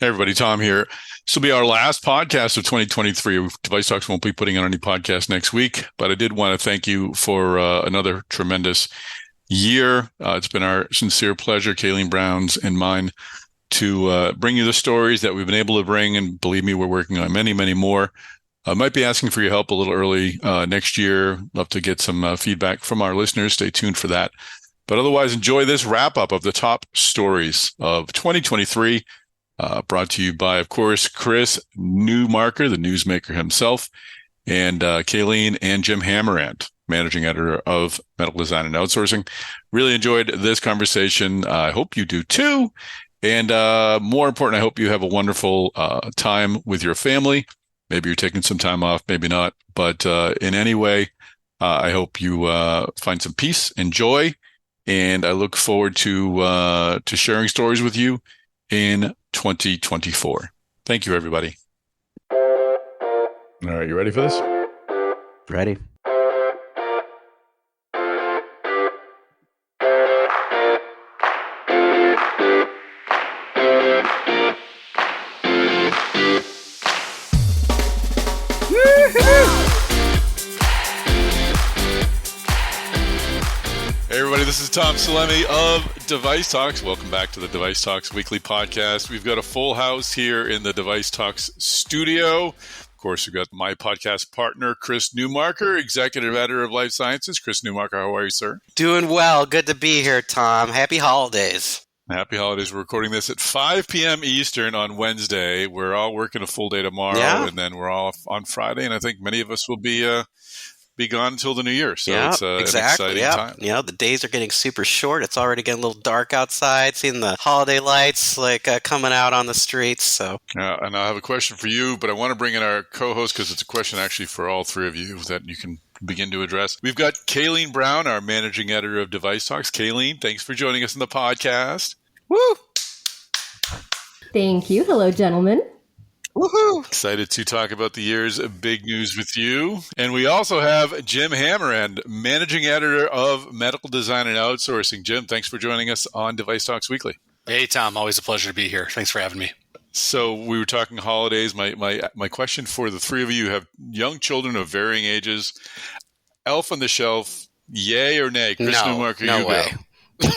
Hey everybody, Tom here. This will be our last podcast of 2023. Device Talks won't be putting on any podcast next week, but I did want to thank you for another tremendous year. It's been our sincere pleasure, Kayleen Brown's and mine, to bring you the stories that we've been able to bring. And believe me, we're working on many, many more. I might be asking for your help a little early next year. Love to get some feedback from our listeners. Stay tuned for that. But otherwise, enjoy this wrap up of the top stories of 2023. Brought to you by, of course, Chris Newmarker, the newsmaker himself, and Kayleen and Jim Hammerand, managing editor of Medical Design and Outsourcing. Really enjoyed this conversation. I hope you do too. And more important, I hope you have a wonderful time with your family. Maybe you're taking some time off, maybe not. But in any way, I hope you find some peace and joy. And I look forward to sharing stories with you in 2024. Thank you, everybody. All right, you ready for this? Ready. Hey everybody, this is Tom Salemi of Device Talks. Welcome back to the Device Talks Weekly podcast. We've got a full house here in the Device Talks studio. Of course, we've got my podcast partner, Chris Newmarker, executive editor of Life Sciences. Chris Newmarker, how are you, sir? Doing well. Good to be here, Tom. Happy holidays. Happy holidays. We're recording this at 5 p.m. Eastern on Wednesday. We're all working a full day tomorrow, and then we're all on Friday. And I think many of us will be gone until the new year. So it's exactly. an exciting time. You know, the days are getting super short. It's already getting a little dark outside, seeing the holiday lights coming out on the streets. So, and I have a question for you, but I want to bring in our co-host because it's a question actually for all three of you that you can begin to address. We've got Kayleen Brown, our managing editor of Device Talks. Kayleen, thanks for joining us in the podcast. Woo! Thank you. Hello, gentlemen. Woohoo! Excited to talk about the year's big news with you. And we also have Jim Hammerand, managing editor of Medical Design and Outsourcing. Jim, thanks for joining us on Device Talks Weekly. Hey, Tom. Always a pleasure to be here. Thanks for having me. So we were talking holidays. My question for the three of you have young children of varying ages. Elf on the Shelf, yay or nay? Chris Newmarker, no you way. go.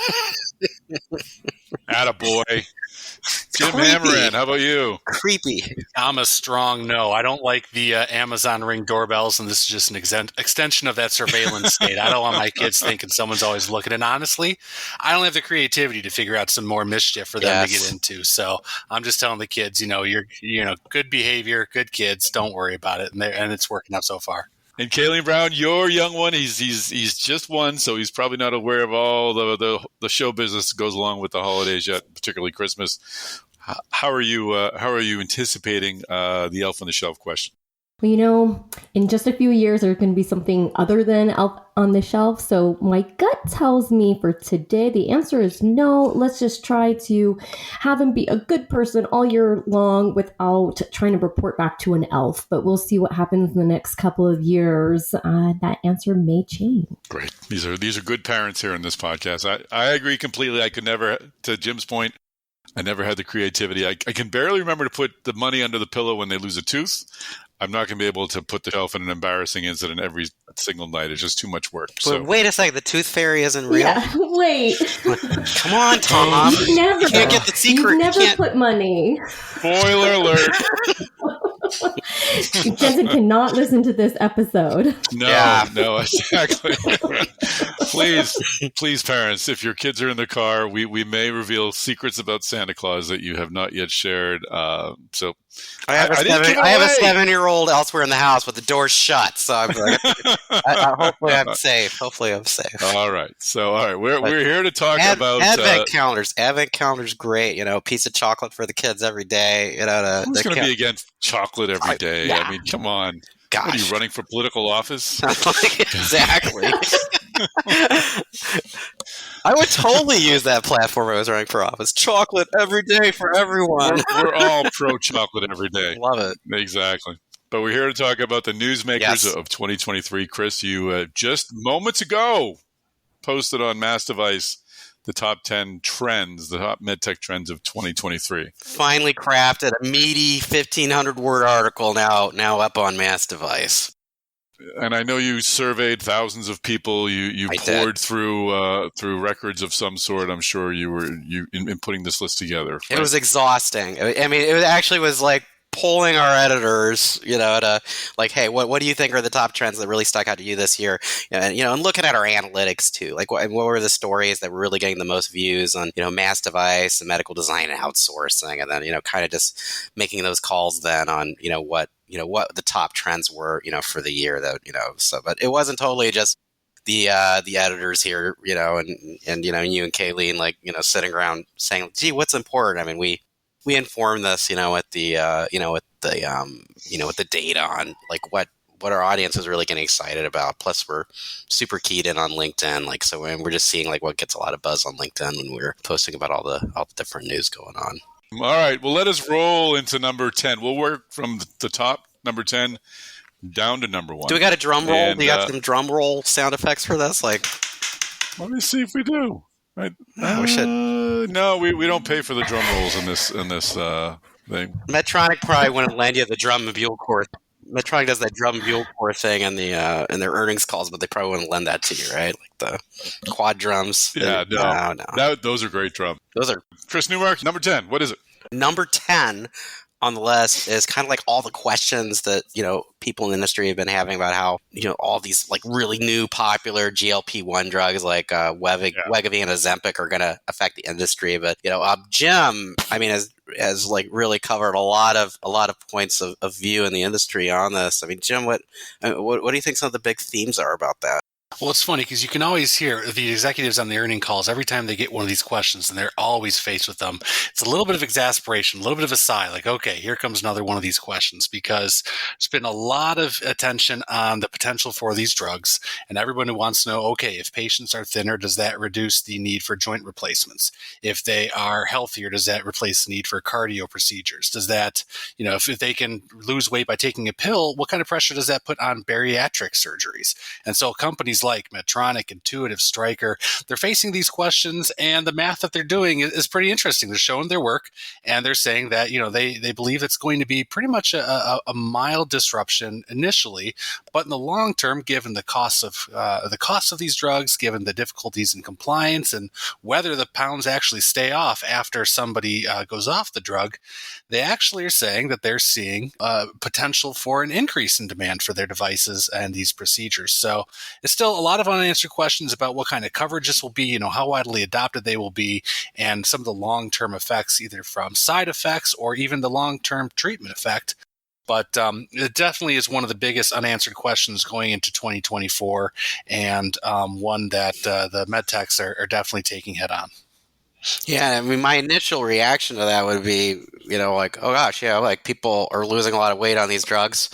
Attaboy. Jim Hammerand, how about you? Creepy. I'm a strong no. I don't like the Amazon Ring doorbells, and this is just an extension of that surveillance state. I don't want my kids thinking someone's always looking. And honestly, I don't have the creativity to figure out some more mischief for them to get into. So I'm just telling the kids, you're good behavior, good kids. Don't worry about it, and it's working out so far. And Kayleen Brown, your young one, he's just one, so he's probably not aware of all the show business that goes along with the holidays yet, particularly Christmas. How are you anticipating the Elf on the Shelf question? Well, in just a few years, there's going to be something other than Elf on the Shelf. So my gut tells me for today, the answer is no. Let's just try to have him be a good person all year long without trying to report back to an elf. But we'll see what happens in the next couple of years. That answer may change. Great. These are good parents here in this podcast. I agree completely. I could never, to Jim's point, I never had the creativity. I can barely remember to put the money under the pillow when they lose a tooth. I'm not going to be able to put the shelf in an embarrassing incident every single night. It's just too much work. So Wait a second. The tooth fairy isn't real? Yeah, wait. Come on, Tom. You can't get the secret. You've never put money. Spoiler alert. Jensen cannot listen to this episode. No, exactly. Please, parents, if your kids are in the car, we may reveal secrets about Santa Claus that you have not yet shared. So I have a 7-year-old elsewhere in the house with the door shut. So hopefully I'm safe. All right. We're here to talk about Advent calendars. Advent calendars, great. Piece of chocolate for the kids every day. Who's going to be against chocolate every day? Yeah. I mean, come on. Gosh. What, are you running for political office? Exactly. I would totally use that platform if I was running for office. Chocolate every day for everyone. We're all pro-chocolate every day. Love it. Exactly. But we're here to talk about the Newsmakers of 2023. Chris, you just moments ago posted on MassDevice the top 10 trends, the top medtech trends of 2023. Finally crafted a meaty 1,500-word article now up on MassDevice. And I know you surveyed thousands of people. You poured through records of some sort. I'm sure you in putting this list together. Right? It was exhausting. I mean, it actually was like polling our editors, to like, hey, what do you think are the top trends that really stuck out to you this year? And looking at our analytics too, like what were the stories that were really getting the most views on, MassDevice and medical design and outsourcing, and then kind of just making those calls then on what the top trends were for the year that so. But it wasn't totally just the editors here, and you and Kayleen, like sitting around saying, gee, what's important? I mean, we inform this, with the data on like what our audience is really getting excited about. Plus, we're super keyed in on LinkedIn, like so we're just seeing like what gets a lot of buzz on LinkedIn when we're posting about all the different news going on. All right, well, let us roll into number 10. We'll work from the top, number 10, down to number 1. Do we got a drum roll? Do you got some drum roll sound effects for this? Like, let me see if we do. Right. We should. No, we don't pay for the drum rolls in this thing. Medtronic probably wouldn't lend you the drum and bugle corps. Medtronic does that drum and bugle corps thing in their earnings calls, but they probably wouldn't lend that to you, right? Like the quad drums. Yeah, no. Those are great drums. Those are. Chris Newmark, number 10. What is it? Number 10 on the list is kind of like all the questions that people in the industry have been having about how all these like really new popular GLP-1 drugs like Wegovy and Ozempic are going to affect the industry. But Jim, I mean, has like really covered a lot of points of view in the industry on this. I mean, Jim, what do you think some of the big themes are about that? Well, it's funny because you can always hear the executives on the earning calls every time they get one of these questions, and they're always faced with them. It's a little bit of exasperation, a little bit of a sigh, like, okay, here comes another one of these questions, because there's been a lot of attention on the potential for these drugs, and everyone wants to know, okay, if patients are thinner, does that reduce the need for joint replacements? If they are healthier, does that replace the need for cardio procedures? Does that, if they can lose weight by taking a pill, what kind of pressure does that put on bariatric surgeries? And so companies like Medtronic, Intuitive, Stryker, they're facing these questions, and the math that they're doing is pretty interesting. They're showing their work, and they're saying that they believe it's going to be pretty much a mild disruption initially, but in the long term, given the costs of these drugs, given the difficulties in compliance, and whether the pounds actually stay off after somebody goes off the drug, they actually are saying that they're seeing potential for an increase in demand for their devices and these procedures. So it's still a lot of unanswered questions about what kind of coverage this will be, how widely adopted they will be, and some of the long-term effects, either from side effects or even the long-term treatment effect. But it definitely is one of the biggest unanswered questions going into 2024, and one that the medtechs are definitely taking head on. Yeah, I mean, my initial reaction to that would be, like, oh gosh, yeah, like people are losing a lot of weight on these drugs.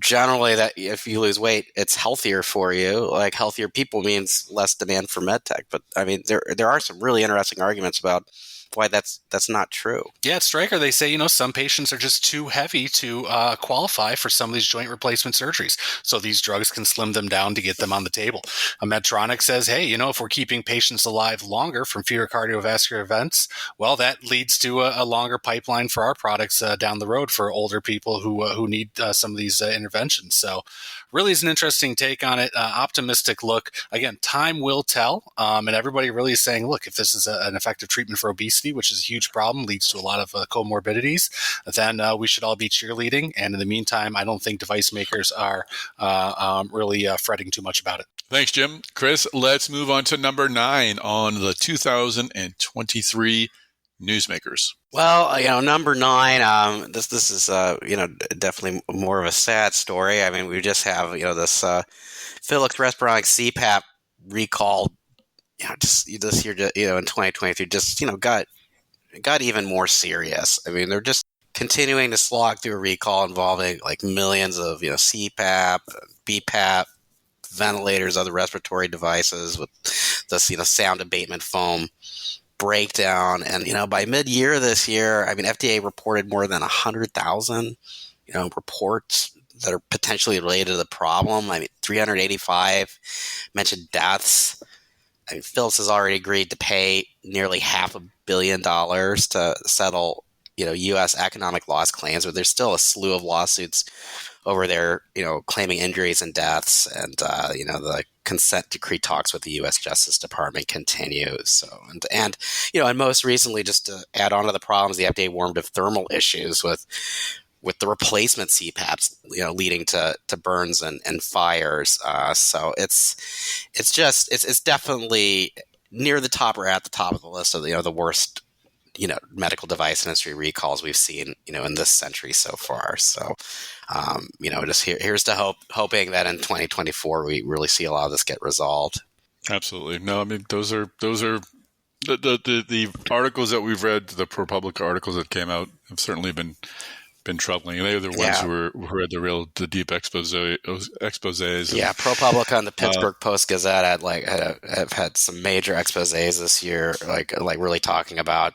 Generally, that if you lose weight, it's healthier for you. Like healthier people means less demand for medtech. But I mean, there are some really interesting arguments about why that's not true. Yeah, at Stryker, they say, some patients are just too heavy to qualify for some of these joint replacement surgeries. So these drugs can slim them down to get them on the table. Medtronic says, hey, if we're keeping patients alive longer from fewer cardiovascular events, well, that leads to a longer pipeline for our products down the road for older people who need some of these interventions. So really is an interesting take on it. Optimistic look. Again, time will tell. And everybody really is saying, look, if this is an effective treatment for obesity, which is a huge problem, leads to a lot of comorbidities, then we should all be cheerleading. And in the meantime, I don't think device makers are really fretting too much about it. Thanks, Jim. Chris, let's move on to number 9 on the 2023 Newsmakers. Well, number 9, this is, definitely more of a sad story. I mean, we just have, this Philips Respironics CPAP recall, just this year, in 2023, just, got even more serious. I mean, they're just continuing to slog through a recall involving like millions of, CPAP, BPAP, ventilators, other respiratory devices with this, sound abatement foam breakdown. And, by mid-year this year, I mean, FDA reported more than 100,000, reports that are potentially related to the problem. I mean, 385 mentioned deaths. I mean, Philips has already agreed to pay nearly $500 million to settle, U.S. economic loss claims, but there's still a slew of lawsuits over there, claiming injuries and deaths, and the consent decree talks with the U.S. Justice Department continues. So, and most recently, just to add on to the problems, the FDA warned of thermal issues with the replacement CPAPs, leading to burns and fires. So it's definitely near the top or at the top of the list of the worst medical device industry recalls we've seen in this century so far. So just here's to hoping that in 2024 we really see a lot of this get resolved. Absolutely. No, I mean those are the articles that we've read, the ProPublica articles that came out have certainly been troubling. They're the ones who had the deep exposés. Yeah, ProPublica and the Pittsburgh Post-Gazette have had some major exposés this year, like really talking about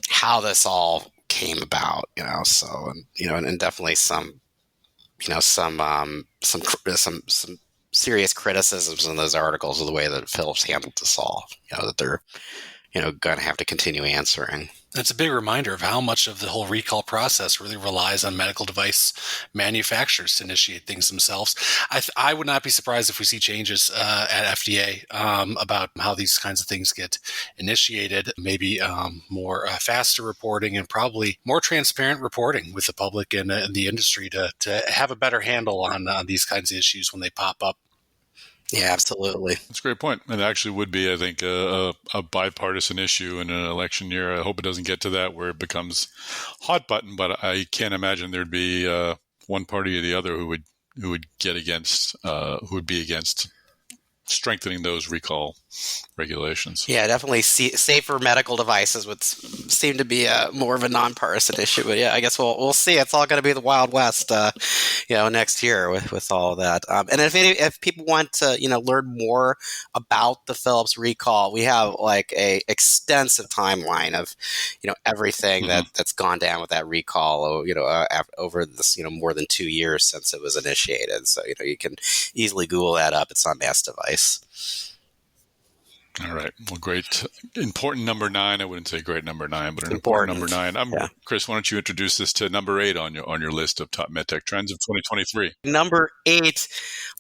how this all came about. So and definitely some serious criticisms in those articles of the way that Philips handled this all. That they're going to have to continue answering. It's a big reminder of how much of the whole recall process really relies on medical device manufacturers to initiate things themselves. I would not be surprised if we see changes at FDA about how these kinds of things get initiated, maybe more faster reporting and probably more transparent reporting with the public and the industry to have a better handle on these kinds of issues when they pop up. Yeah, absolutely. That's a great point. And it actually would be, I think, a bipartisan issue in an election year. I hope it doesn't get to that where it becomes hot button, but I can't imagine there'd be one party or the other who would be against strengthening those recall regulations. Yeah, definitely safer medical devices would seem to be more of a nonpartisan issue. But yeah, I guess we'll see. It's all going to be the Wild West, next year with all of that. And if people want to, learn more about the Philips recall, we have a extensive timeline of, everything that's gone down with that recall, over this, more than 2 years since it was initiated. So, you can easily Google that up. It's on MassDevice. All right. Well, great. Important number 9. I wouldn't say great number 9, but an important number 9. Chris, why don't you introduce this to number 8 on your list of top medtech trends of 2023? Number 8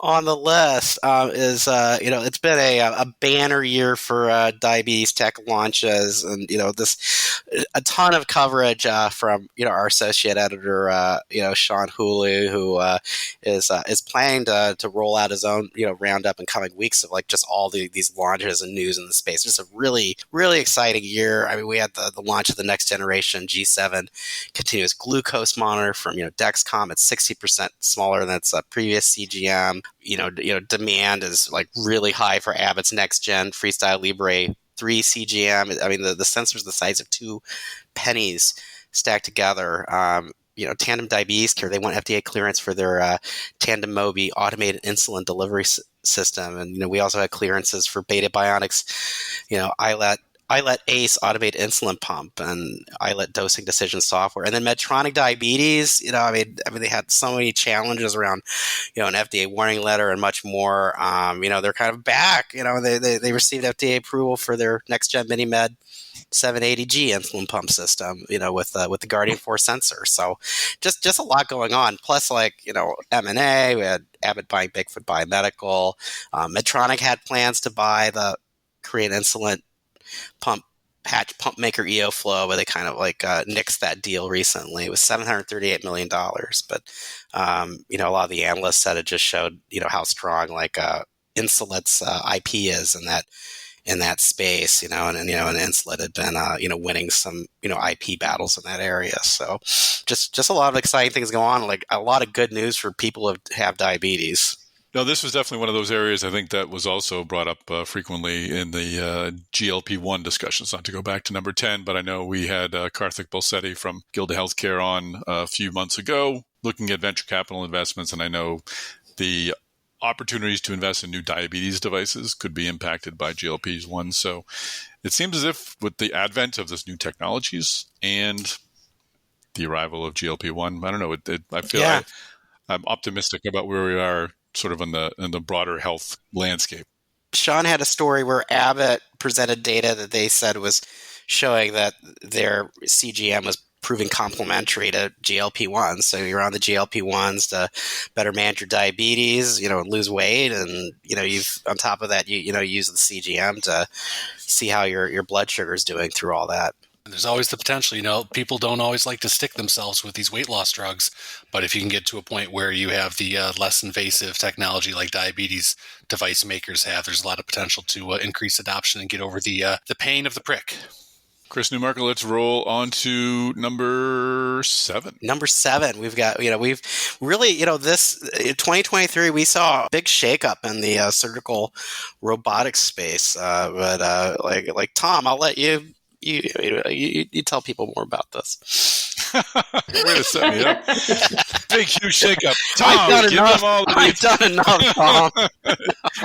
on the list is it's been a banner year for diabetes tech launches, and a ton of coverage from our associate editor Sean Hooley, who is planning to roll out his own roundup in coming weeks of just all these launches and news in the space. Just a really, really exciting year. I mean, we had the launch of the next generation G7 continuous glucose monitor from Dexcom. It's 60% smaller than its previous CGM. Demand is really high for Abbott's next gen FreeStyle Libre 3 CGM. I mean, the sensor's the size of 2 pennies stacked together. Tandem Diabetes Care, they want FDA clearance for their Tandem Mobi automated insulin delivery system. And, we also had clearances for Beta Bionics, iLet Ace automated insulin pump and iLet dosing decision software. And then Medtronic Diabetes, they had so many challenges around, an FDA warning letter and much more. They're kind of back. They received FDA approval for their next gen MiniMed 780G insulin pump system, with the Guardian 4 sensor. So just a lot going on. Plus, M&A, we had Abbott buying Bigfoot Biomedical. Medtronic had plans to buy the Korean insulin pump maker EOFlow, but they kind of nixed that deal recently. It was $738 million. But, a lot of the analysts said it just showed, how strong Insulet's IP is in that space, and Insulet had been, winning some, IP battles in that area. So just a lot of exciting things going on, a lot of good news for people who have diabetes. No, this was definitely one of those areas I think that was also brought up frequently in the GLP-1 discussions. Not to go back to number 10, but I know we had Karthik Balsetti from Gilda Healthcare on a few months ago looking at venture capital investments, and I know the opportunities to invest in new diabetes devices could be impacted by GLP-1. So it seems as if with the advent of this new technologies and the arrival of GLP-1, I don't know, I feel I'm optimistic about where we are sort of in the broader health landscape. Sean had a story where Abbott presented data that they said was showing that their CGM was proving complementary to GLP-1s. So you're on the GLP-1s to better manage your diabetes, lose weight, and you've on top of that you use the CGM to see how your blood sugar is doing through all that. There's always the potential, people don't always like to stick themselves with these weight loss drugs, but if you can get to a point where you have the less invasive technology like diabetes device makers have, there's a lot of potential to increase adoption and get over the pain of the prick. Chris Newmarker, let's roll on to number 7. Number 7, we've got, we've really, this 2023, we saw a big shakeup in the surgical robotics space. But like Tom, I'll let you tell people more about this. Way to set me up. Big, huge shakeup. Tom, give them all the I've done enough, Tom.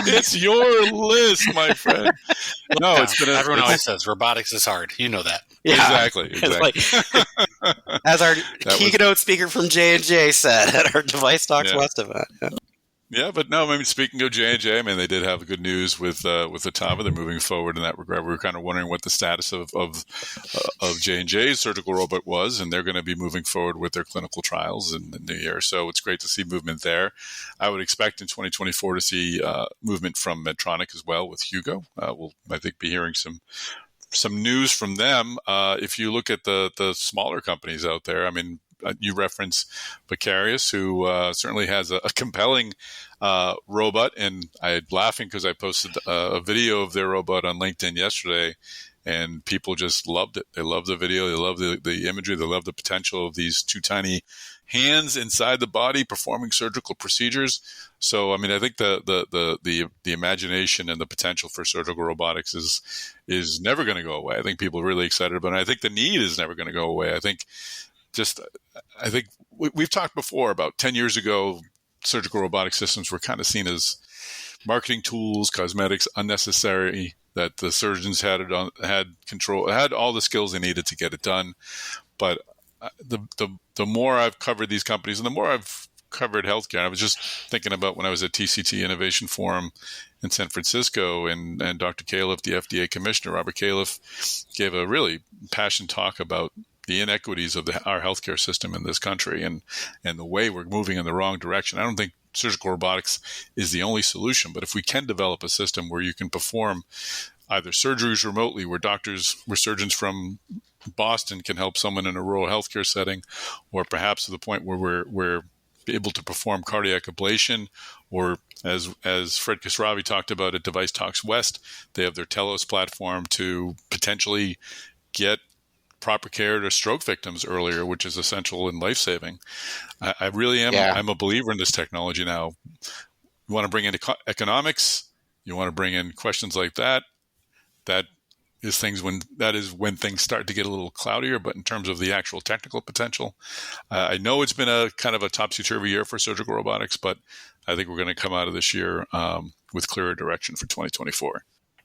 It's your list, my friend. No, everyone always says robotics is hard. You know that. Yeah, exactly. As our keynote speaker from J&J said at our DeviceTalks West event. Yeah, but no, speaking of J&J, they did have good news with Ottava. They're moving forward in that regard. We were kind of wondering what the status of J&J's surgical robot was, and they're going to be moving forward with their clinical trials in the new year. So it's great to see movement there. I would expect in 2024 to see movement from Medtronic as well with Hugo. We'll, I think, be hearing some news from them. If you look at the smaller companies out there, you reference Vicarious, who certainly has a compelling robot, and I'm laughing because I posted a video of their robot on LinkedIn yesterday, and people just loved it. They love the video, they love the imagery, they love the potential of these two tiny hands inside the body performing surgical procedures. So, I think the imagination and the potential for surgical robotics is never going to go away. I think people are really excited about it. I think the need is never going to go away. I think we've talked before about 10 years ago, surgical robotic systems were kind of seen as marketing tools, cosmetics, unnecessary, that the surgeons had control, had all the skills they needed to get it done. But the more I've covered these companies and the more I've covered healthcare, I was just thinking about when I was at TCT Innovation Forum in San Francisco, and Dr. Califf, the FDA commissioner, Robert Califf, gave a really passionate talk about the inequities of our healthcare system in this country and the way we're moving in the wrong direction. I don't think surgical robotics is the only solution, but if we can develop a system where you can perform either surgeries remotely, where surgeons from Boston can help someone in a rural healthcare setting, or perhaps to the point where we're able to perform cardiac ablation, or as Fred Khosravi talked about at DeviceTalks West, they have their Telos platform to potentially get proper care to stroke victims earlier, which is essential and life-saving. I really am. Yeah. I'm a believer in this technology now. You want to bring in economics, you want to bring in questions like that. That is when things start to get a little cloudier. But in terms of the actual technical potential, I know it's been a kind of a topsy-turvy year for surgical robotics, but I think we're going to come out of this year with clearer direction for 2024.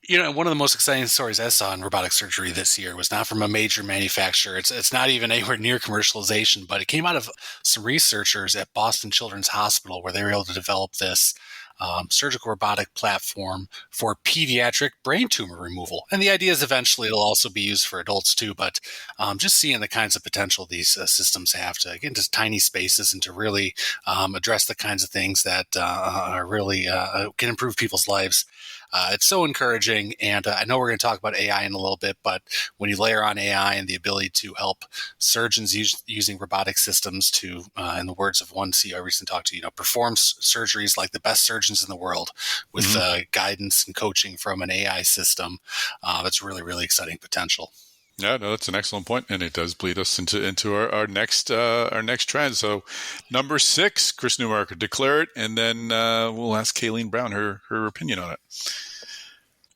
One of the most exciting stories I saw in robotic surgery this year was not from a major manufacturer. It's not even anywhere near commercialization, but it came out of some researchers at Boston Children's Hospital, where they were able to develop this surgical robotic platform for pediatric brain tumor removal. And the idea is eventually it'll also be used for adults too, but just seeing the kinds of potential these systems have to get into tiny spaces and to really address the kinds of things that are really can improve people's lives. It's so encouraging, and I know we're going to talk about AI in a little bit, but when you layer on AI and the ability to help surgeons using robotic systems to, in the words of one CEO I recently talked to, perform surgeries like the best surgeons in the world with guidance and coaching from an AI system, that's really, really exciting potential. Yeah, no, that's an excellent point, and it does lead us into our next trend. So, number 6, Chris Newmarker, declare it, and then we'll ask Kayleen Brown her opinion on it.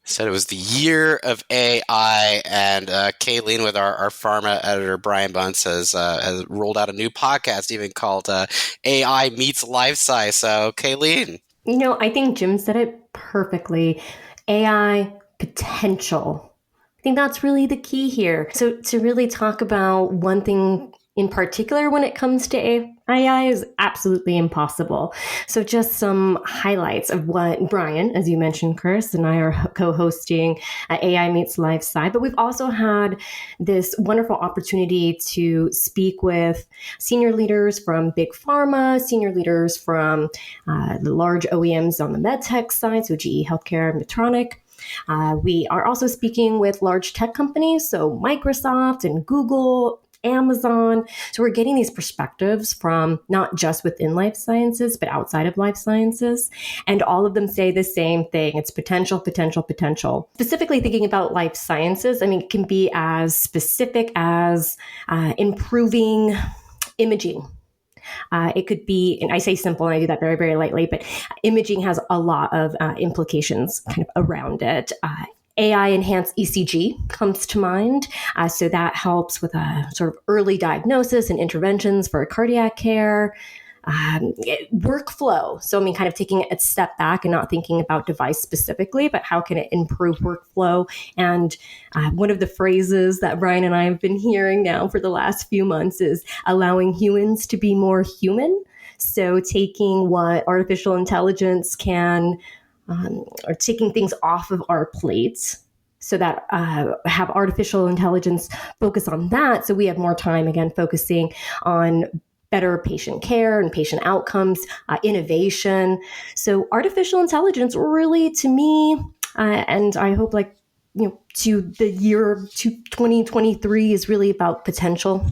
Said it was the year of AI, and Kayleen, with our pharma editor Brian Bunce, has rolled out a new podcast even called AI Meets Life Sci. So, Kayleen, I think Jim said it perfectly. AI potential. I think that's really the key here. So to really talk about one thing, in particular when it comes to AI is absolutely impossible. So just some highlights of what Brian, as you mentioned, Chris, and I are co-hosting AI Meets Life Sci. But we've also had this wonderful opportunity to speak with senior leaders from big pharma, senior leaders from the large OEMs on the medtech side, so GE Healthcare, Medtronic. We are also speaking with large tech companies, so Microsoft and Google, Amazon. So we're getting these perspectives from not just within life sciences, but outside of life sciences. And all of them say the same thing. It's potential, potential, potential. Specifically thinking about life sciences, I mean, it can be as specific as improving imaging. It could be, and I say simple, and I do that very, very lightly, but imaging has a lot of implications kind of around it. AI enhanced ECG comes to mind. So that helps with a sort of early diagnosis and interventions for cardiac care. Workflow. So, I mean, kind of taking a step back and not thinking about device specifically, but how can it improve workflow? And one of the phrases that Brian and I have been hearing now for the last few months is allowing humans to be more human. So taking what artificial intelligence can or taking things off of our plates so that have artificial intelligence focus on that. So we have more time, again, focusing on better patient care and patient outcomes, innovation. So artificial intelligence really, to me, and I hope to the year 2023 is really about potential.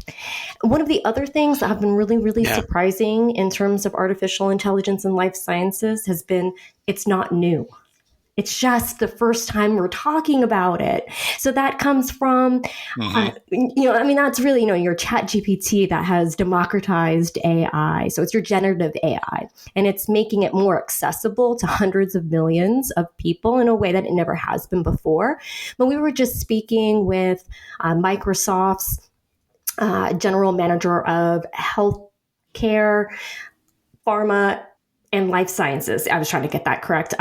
One of the other things that have been really, really surprising in terms of artificial intelligence and life sciences has been it's not new. It's just the first time we're talking about it. So that comes from, that's really, your chat GPT that has democratized AI. So it's your generative AI, and it's making it more accessible to hundreds of millions of people in a way that it never has been before. But we were just speaking with Microsoft's general manager of healthcare, pharma, and life sciences. I was trying to get that correct.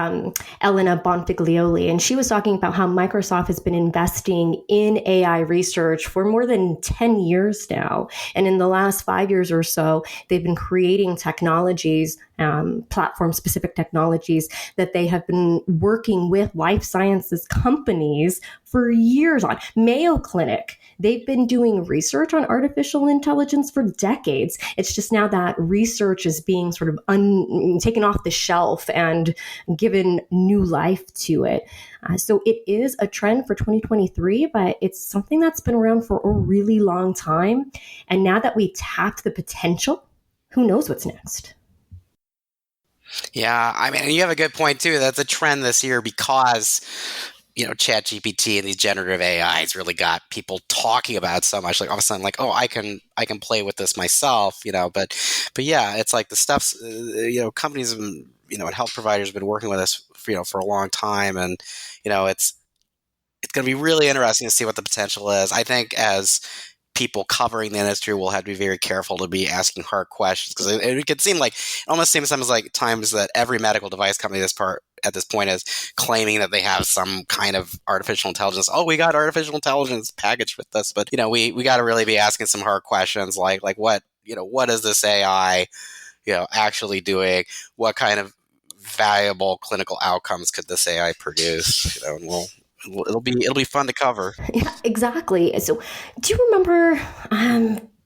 Elena Bonfiglioli. And she was talking about how Microsoft has been investing in AI research for more than 10 years now. And in the last 5 years or so, they've been creating technologies, platform-specific technologies that they have been working with life sciences companies for years on. Mayo Clinic, they've been doing research on artificial intelligence for decades. It's just now that research is being sort of taken off the shelf and given new life to it. So it is a trend for 2023, but it's something that's been around for a really long time. And now that we tapped the potential, who knows what's next? Yeah, I mean, you have a good point too. That's a trend this year because, ChatGPT and these generative AIs really got people talking about it so much. Like all of a sudden, like, oh, I can play with this myself, But yeah, it's like the stuff's, companies and health providers have been working with us, for a long time, and it's going to be really interesting to see what the potential is. I think as people covering the industry will have to be very careful to be asking hard questions, because it could seem like it almost seems like times that every medical device company at this point is claiming that they have some kind of artificial intelligence. Oh, we got artificial intelligence packaged with this, but we got to really be asking some hard questions like what is this AI actually doing? What kind of valuable clinical outcomes could this AI produce? And it'll be fun to cover. Yeah, exactly. So do you remember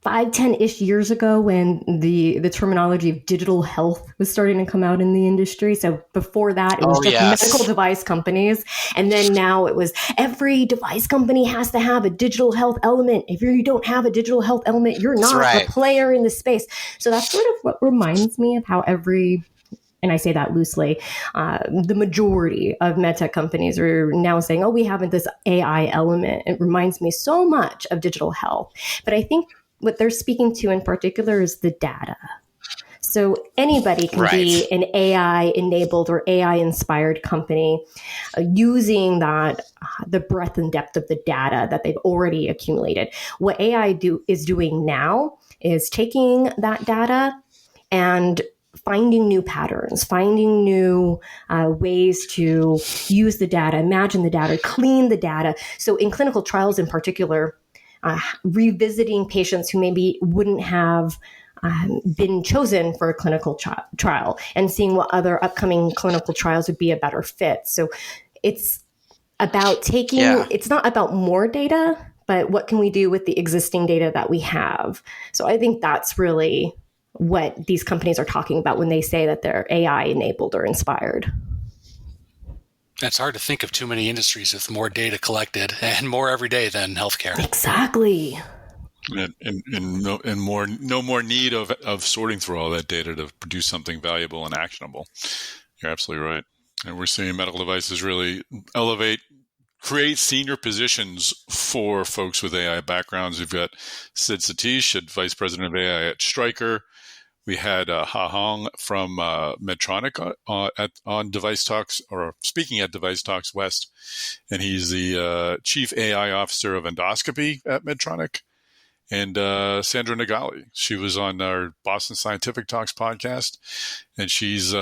5-10-ish years ago when the terminology of digital health was starting to come out in the industry? So before that, it was medical device companies. And then now it was every device company has to have a digital health element. If you don't have a digital health element, you're not a player in the space. So that's sort of what reminds me of how and I say that loosely, the majority of medtech companies are now saying, oh, we have this AI element. It reminds me so much of digital health. But I think what they're speaking to in particular is the data. So anybody can be an AI-enabled or AI-inspired company using that, the breadth and depth of the data that they've already accumulated. What AI is doing now is taking that data and finding new patterns, finding new ways to use the data, imagine the data, clean the data. So in clinical trials in particular, revisiting patients who maybe wouldn't have been chosen for a clinical trial and seeing what other upcoming clinical trials would be a better fit. So it's about it's not about more data, but what can we do with the existing data that we have? So I think that's really what these companies are talking about when they say that they're AI enabled or inspired. It's hard to think of too many industries with more data collected and more every day than healthcare. Exactly. And no more need of sorting through all that data to produce something valuable and actionable. You're absolutely right. And we're seeing medical devices really create senior positions for folks with AI backgrounds. We've got Sid Satish, Vice President of AI at Stryker. We had Ha Hong from Medtronic on DeviceTalks, or speaking at DeviceTalks West, and he's the Chief AI Officer of Endoscopy at Medtronic. And Sandra Nagali, she was on our Boston Scientific Talks podcast, and she's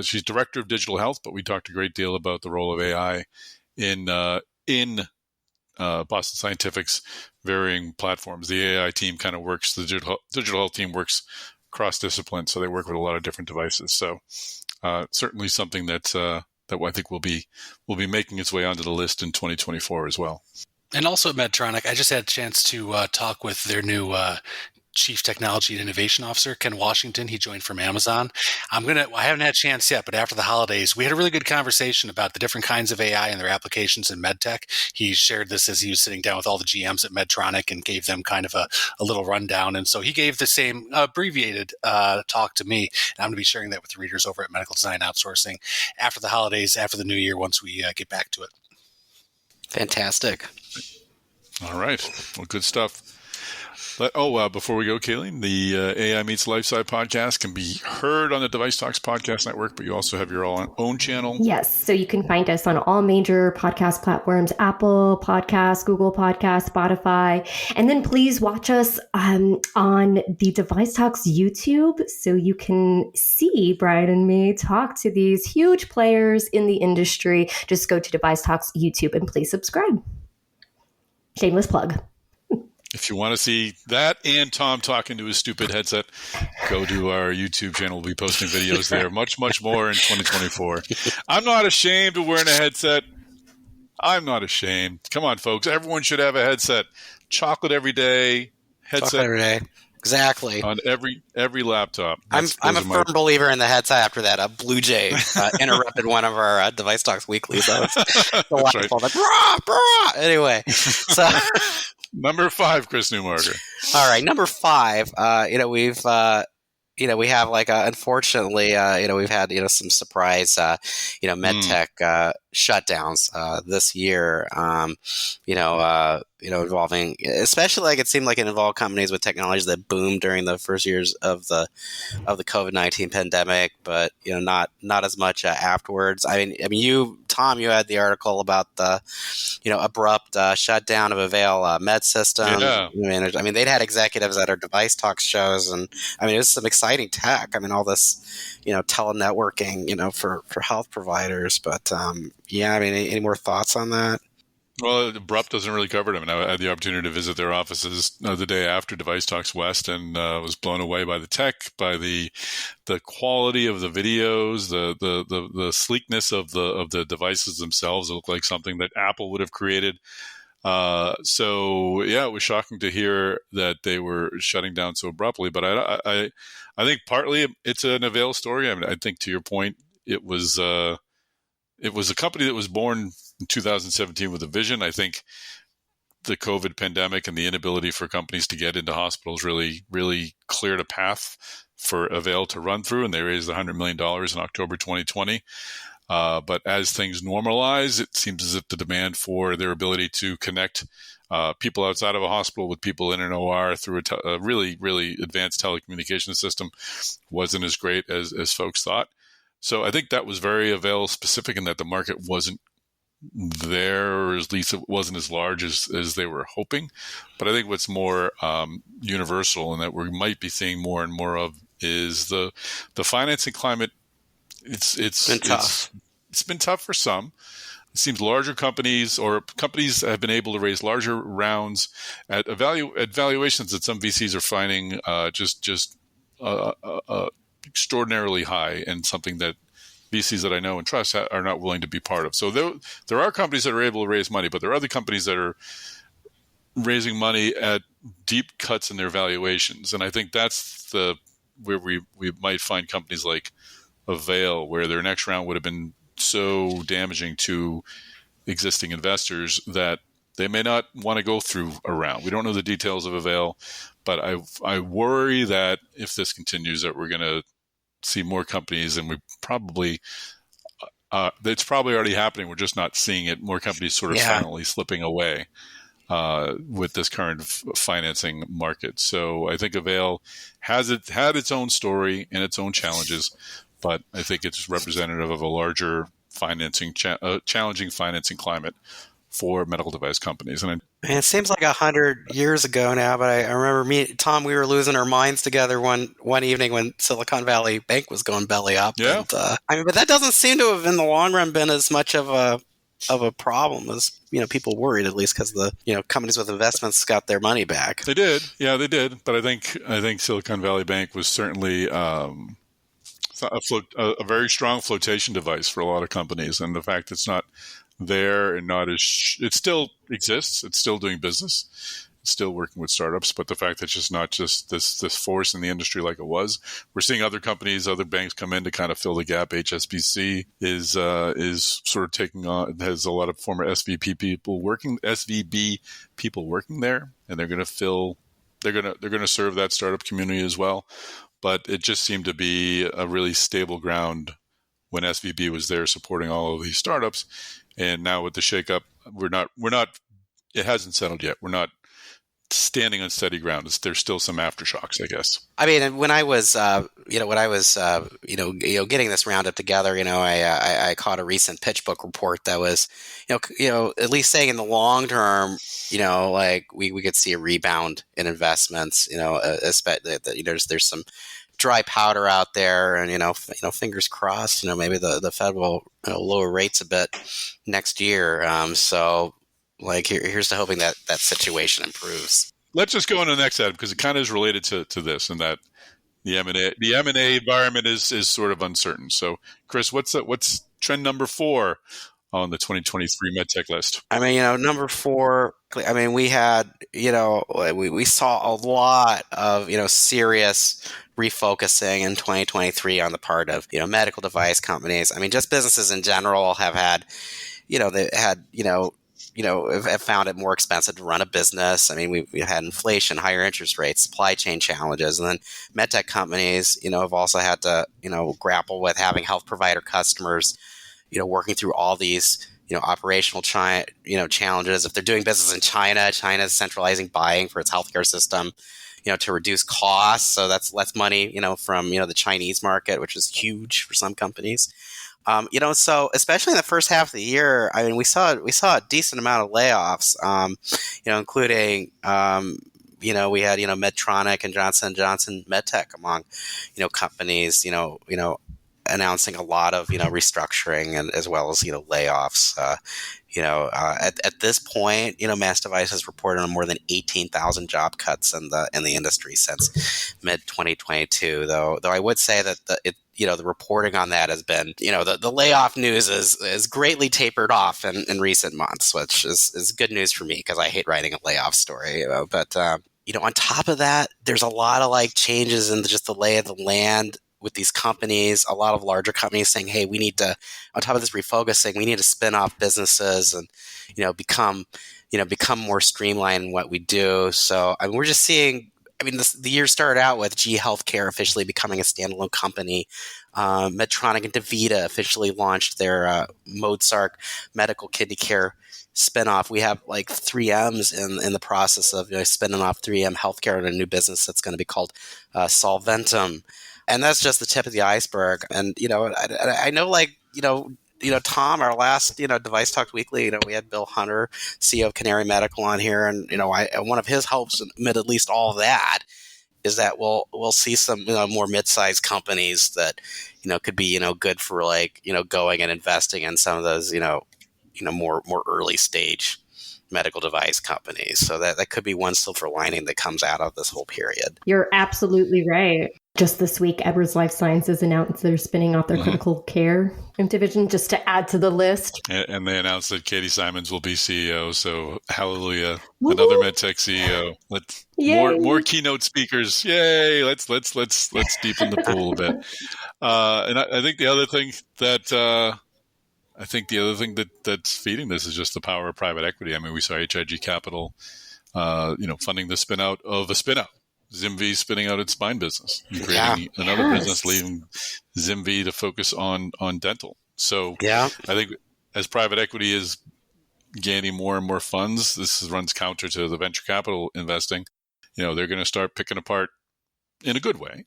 she's Director of Digital Health, but we talked a great deal about the role of AI in Boston Scientific's varying platforms. The AI team kind of works, the digital health team works cross-discipline, so they work with a lot of different devices. So certainly something that I think will be making its way onto the list in 2024 as well. And also at Medtronic, I just had a chance to talk with their new Chief Technology and Innovation Officer, Ken Washington. He joined from Amazon. I haven't had a chance yet, but after the holidays, we had a really good conversation about the different kinds of AI and their applications in medtech. He shared this as he was sitting down with all the GMs at Medtronic and gave them kind of a little rundown. And so he gave the same abbreviated talk to me. And I'm going to be sharing that with the readers over at Medical Design Outsourcing after the holidays, after the new year, once we get back to it. Fantastic. All right. Well, good stuff. But before we go, Kayleen, the AI Meets Lifeside podcast can be heard on the Device Talks Podcast Network, but you also have your own channel. Yes. So you can find us on all major podcast platforms, Apple Podcasts, Google Podcasts, Spotify. And then please watch us on the Device Talks YouTube so you can see Brian and me talk to these huge players in the industry. Just go to Device Talks YouTube and please subscribe. Shameless plug. If you want to see that and Tom talking to his stupid headset, go to our YouTube channel. We'll be posting videos there, much, much more in 2024. I'm not ashamed of wearing a headset. I'm not ashamed. Come on, folks. Everyone should have a headset. Chocolate every day. Headset Chocolate every day. Exactly. On every laptop. I'm a firm believer in the headset after that. Blue Jay interrupted one of our Device Talks Weekly. So it's delightful. Right. Like, brah, brah. Anyway, so... Number 5, Chris Newmarker. All right, number 5. We have unfortunately, we've had some surprise, medtech shutdowns this year. Involving, especially it seemed like it involved companies with technologies that boomed during the first years of the COVID-19 pandemic, but not as much afterwards. I mean, Tom, you had the article about the abrupt shutdown of Avail Med System. Yeah. I mean, they'd had executives at our Device Talk shows, and I mean, it was some exciting tech. I mean, all this telenetworking for health providers. But any more thoughts on that? Well, abrupt doesn't really cover them. And I had the opportunity to visit their offices the day after Device Talks West, and was blown away by the tech, by the quality of the videos, the sleekness of the devices themselves. It looked like something that Apple would have created. So yeah, it was shocking to hear that they were shutting down so abruptly. But I think partly it's an Avail story. I mean, I think to your point, it was a company that was born in 2017 with a vision. I think the COVID pandemic and the inability for companies to get into hospitals really, really cleared a path for Avail to run through, and they raised $100 million in October 2020. But as things normalize, it seems as if the demand for their ability to connect people outside of a hospital with people in an OR through a really, really advanced telecommunications system wasn't as great as folks thought. So I think that was very Avail specific in that the market wasn't there, or at least it wasn't as large as they were hoping. But I think what's more universal and that we might be seeing more and more of is the financing climate. It's been tough. It's been tough for some. seems larger companies or companies have been able to raise larger rounds at valuations that some VCs are finding extraordinarily high, and something that VCs that I know and trust are not willing to be part of. So there are companies that are able to raise money, but there are other companies that are raising money at deep cuts in their valuations. And I think that's where we might find companies like Avail, where their next round would have been so damaging to existing investors that they may not want to go through a round. We don't know the details of Avail, but I worry that if this continues, that we're going to see more companies, and we probably it's probably already happening. We're just not seeing it. More companies sort of silently slipping away with this current financing market. So I think Avail had its own story and its own challenges, but I think it's representative of a larger challenging financing climate for medical device companies. And it seems like 100 years ago now, but I remember Tom, we were losing our minds together one evening when Silicon Valley Bank was going belly up. Yeah. And, but that doesn't seem to have in the long run been as much of a problem as people worried, at least because the companies with investments got their money back. They did. Yeah, they did. But I think Silicon Valley Bank was certainly a very strong flotation device for a lot of companies, and the fact it's not there and not as it still exists, it's still doing business, it's still working with startups, but the fact that it's just not just this force in the industry like it was. We're seeing other companies, other banks come in to kind of fill the gap. HSBC is sort of taking on, has a lot of former SVB people working there, and they're going to serve that startup community as well. But it just seemed to be a really stable ground when SVB was there supporting all of these startups. And now with the shakeup, we're not. It hasn't settled yet. We're not standing on steady ground. There's still some aftershocks, I guess. I mean, when I was, getting this roundup together, I caught a recent PitchBook report that was, at least saying in the long term, like we could see a rebound in investments. Especially there's some dry powder out there, and fingers crossed. Maybe the Fed will lower rates a bit next year. So, like, here's to hoping that situation improves. Let's just go on to the next item, because it kind of is related to this, and that the M&A environment is sort of uncertain. So, Chris, what's trend number 4 on the 2023 MedTech list? I mean, number 4. I mean, we had, we saw a lot of, serious refocusing in 2023 on the part of, medical device companies. I mean, just businesses in general have had, have found it more expensive to run a business. I mean, we had inflation, higher interest rates, supply chain challenges, and then MedTech companies, have also had to, grapple with having health provider customers, working through all these, operational challenges. If they're doing business in China, China's centralizing buying for its healthcare system, to reduce costs. So that's less money, from, the Chinese market, which is huge for some companies. So especially in the first half of the year, I mean, we saw a decent amount of layoffs, including, we had, Medtronic and Johnson & Johnson MedTech among, companies, announcing a lot of, restructuring and as well as, layoffs. At this point, MassDevice has reported on more than 18,000 job cuts in the industry since mid 2022. Though I would say that the reporting on that has been, the layoff news is greatly tapered off in recent months, which is good news for me because I hate writing a layoff story. But on top of that, there's a lot of changes in just the lay of the land with these companies, a lot of larger companies saying, hey, we need to, on top of this refocusing, we need to spin off businesses and, become more streamlined in what we do. So, I mean, we're just seeing, the year started out with GE Healthcare officially becoming a standalone company. Medtronic and DaVita officially launched their Mozarc medical kidney care spinoff. We have 3M's in the process of spinning off 3M Healthcare in a new business that's going to be called Solventum. And that's just the tip of the iceberg. And, I know, Tom, our last, DeviceTalks Weekly, we had Bill Hunter, CEO of Canary Medical on here. And, one of his hopes amid at least all of that is that we'll see some, more mid-sized companies that, could be, good for going and investing in some of those, more early stage medical device companies. So that could be one silver lining that comes out of this whole period. You're absolutely right. Just this week, Edwards Lifesciences announced they're spinning off their critical care division, just to add to the list. And they announced that Katie Simons will be CEO. So hallelujah, Woo-hoo! another medtech CEO. Let's more keynote speakers. Yay! Let's deepen the pool a bit. And I think the other thing that's feeding this is just the power of private equity. I mean, we saw HIG Capital, funding the spin out of a spin out. ZimV spinning out its spine business, and creating another business, leaving ZimV to focus on dental. So I think as private equity is gaining more and more funds, this runs counter to the venture capital investing. They're going to start picking apart, in a good way,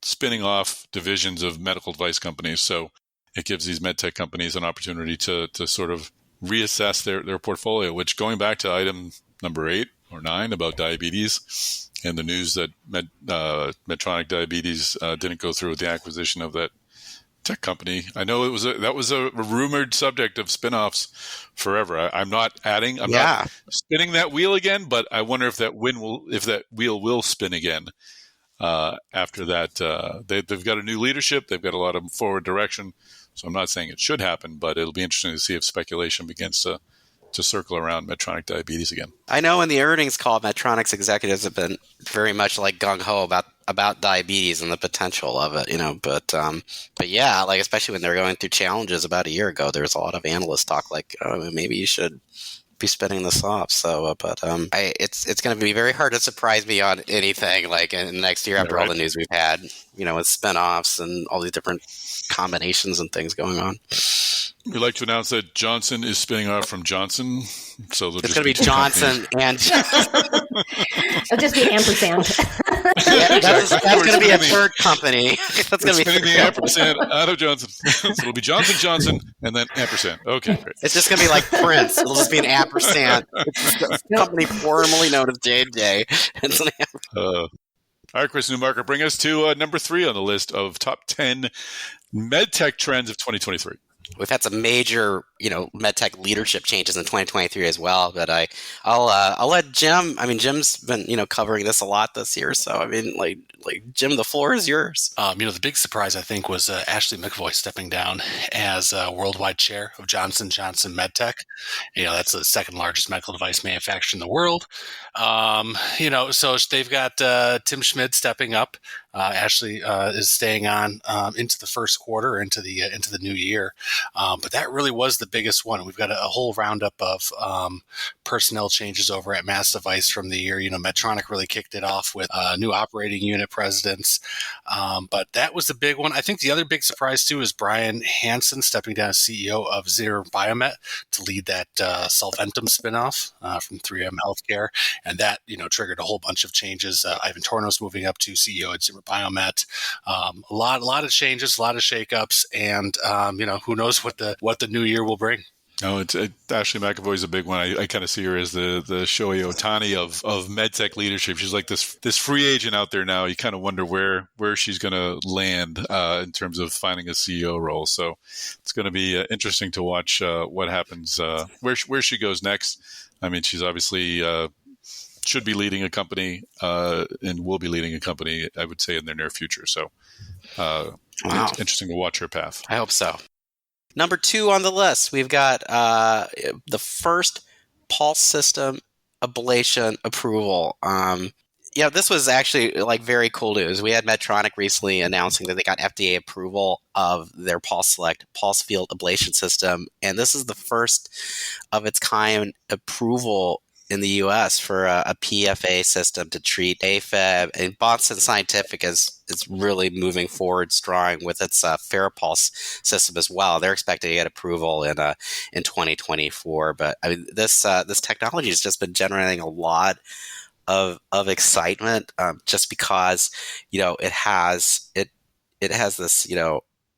spinning off divisions of medical device companies. So it gives these medtech companies an opportunity to sort of reassess their portfolio, which, going back to item number 8 or 9 about diabetes, and the news that Medtronic Diabetes didn't go through with the acquisition of that tech company. I know that was a rumored subject of spinoffs forever. I'm not spinning that wheel again, but I wonder if that wheel will spin again after that. They've got a new leadership. They've got a lot of forward direction. So I'm not saying it should happen, but it'll be interesting to see if speculation begins to circle around Medtronic Diabetes again. I know in the earnings call, Medtronic's executives have been very much like gung-ho about diabetes and the potential of it, but yeah, like, especially when they're going through challenges about a year ago, there was a lot of analyst talk like, oh, maybe you should be spinning this off. So, it's going to be very hard to surprise me on anything like in the next year after all the news we've had, with spinoffs and all these different combinations and things going on. We'd like to announce that Johnson is spinning off from Johnson. So it's going to be Johnson and it'll just be ampersand. That's going to be a third company. That's going to be spinning the ampersand out of Johnson. So it'll be Johnson, and then ampersand. Okay, great. It's just going to be like Prince. It'll just be an ampersand. It's a company formerly known as J&J. It's an all right, Chris Newmarker, bring us to number 3 on the list of top 10 medtech trends of 2023. We've had some major, medtech leadership changes in 2023 as well. But I'll let Jim. I mean, Jim's been, covering this a lot this year. So I mean, like Jim, the floor is yours. The big surprise I think was Ashley McVoy stepping down as worldwide chair of Johnson & Johnson MedTech. That's the second largest medical device manufacturer in the world. So they've got Tim Schmid stepping up. Ashley is staying on into the first quarter, into the new year. But that really was the biggest one. We've got a whole roundup of personnel changes over at MassDevice from the year. Medtronic really kicked it off with new operating unit presidents. But that was the big one. I think the other big surprise, too, is Brian Hansen stepping down as CEO of Zimmer Biomet to lead that Solventum spinoff from 3M Healthcare. And that, triggered a whole bunch of changes. Ivan Tornos moving up to CEO at Zimmer Biomet. A lot of changes, a lot of shakeups, and who knows what the new year will bring. No, Ashley McAvoy is a big one. I kind of see her as the Shohei Ohtani of medtech leadership. She's like this free agent out there now. You kind of wonder where she's going to land in terms of finding a CEO role. So it's going to be interesting to watch what happens, where she goes next. I mean, she's obviously should be leading a company and will be leading a company, I would say, in the near future. So it's interesting to watch her path. I hope so. Number 2 on the list, we've got the first pulse system ablation approval. This was actually very cool news. We had Medtronic recently announcing that they got FDA approval of their Pulse Select pulse field ablation system, and this is the first of its kind approval in the U.S. for a PFA system to treat AFib. And Boston Scientific is really moving forward strong with its FARAPulse system as well. They're expecting to get approval in 2024. But I mean, this technology has just been generating a lot of excitement, just because it has this